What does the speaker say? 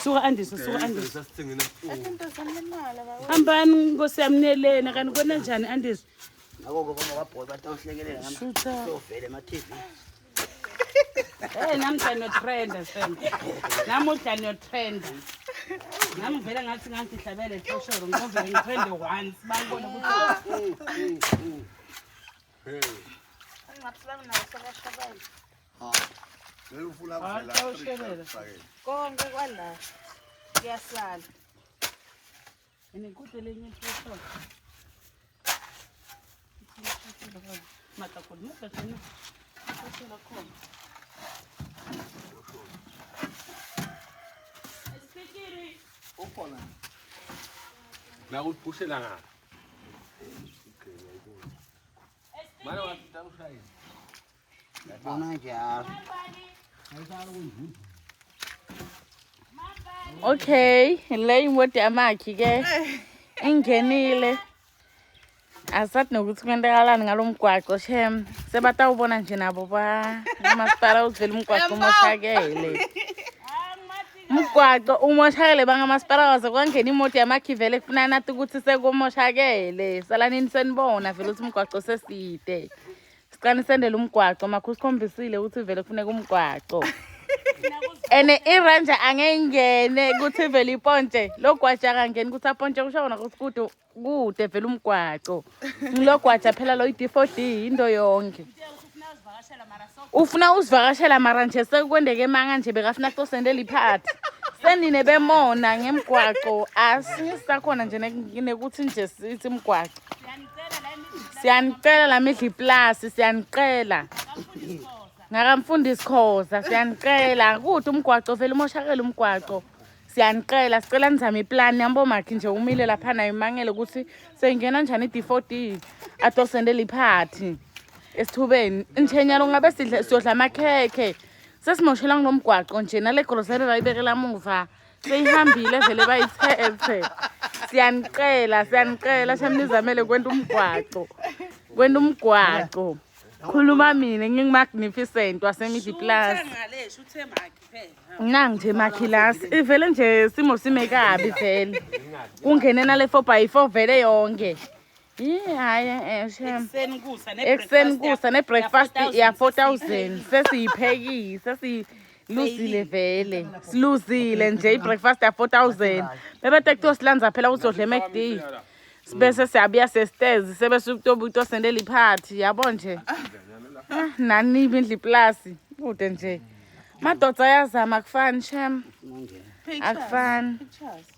suka andisa hambani nkosi yamnelena kanti kona njani andisa Ngakho ngababhoyi batawuhlekelela ngamsovele ma-TV. nami danotrenda sen namuhla notrenda nami vele ngathi ngangihlabele toshoro nginovele ngitrende once bangibone ukuthi konke kwala kuyasala nikude lenye toshoro matakhuluma thina toshoro khona Speaking. Ukhona. Na uphushela nga. Mara watawushaya. Yabona njalo. Okay, le imoto yamakhi ke ingenile. Asathi nokuthi kwentekalani ngalomgwaqo shem. Sebatawubona nje nabo ba umasipala uvela umgwaqo umoshakele. Umgwaqo umoshakele bangamasipala waze kwangena imoto yamakhi vele kufuna nathi ukuthi sekumoshakele. Salanini senibona vele ukuthi umgwaqo seside. Siqani sendele umgwaqo makho sikhombisile ukuthi vele kufuneka umgwaqo. Ene iranja angengene ukuthi vele ipontshe logwaja kangeni ukuthi apontshe kushona ukuthi kude vele umgwaqo. Ngilogwaja phela lo i-D4D into yonke. Ufuna uzivakashela mara nje sekwendeke manga nje bekafuna tosendela iphathi. Senine bemona ngemgwaqo asisakhona nje nekuthi nje sithi imgwaqo. Siyanicela la midli plus siyanicela. Ngakamfundisi Khoza siyanicela ukuthi umgwaqo vele umoshakele umgwaqo. Siyanicela sicela nizame iplan yambo makhi nje umile lapha nayo imangele ukuthi sengena njani i-D4D atosendela iphathi. Esithubeni inthenyalo ngabe sidle siyodla amakhekhe sesimoshela ngomgwaqo nje nale grocery bayibekela muva seyihambile vele bayithethe siyanicela shamnizamele kwenta umgwaqo khuluma mina ngingimagnificent wasemidi plus nje makhilas ivele nje simo simekabi vele kungene nale 4x4 vele yonke hayi ekseni kusa ne-breakfast ya 4000 sesiyiphekisa siluzile vele siluzile nje i-breakfast ya 4000 bebetekto silanza phela ukuthi odle McD bese siyabuya sestairs sebese ukutobuto sendela iphathi yabo nje nani ibindli plus kude nje madoda ayazama akufani shem akufani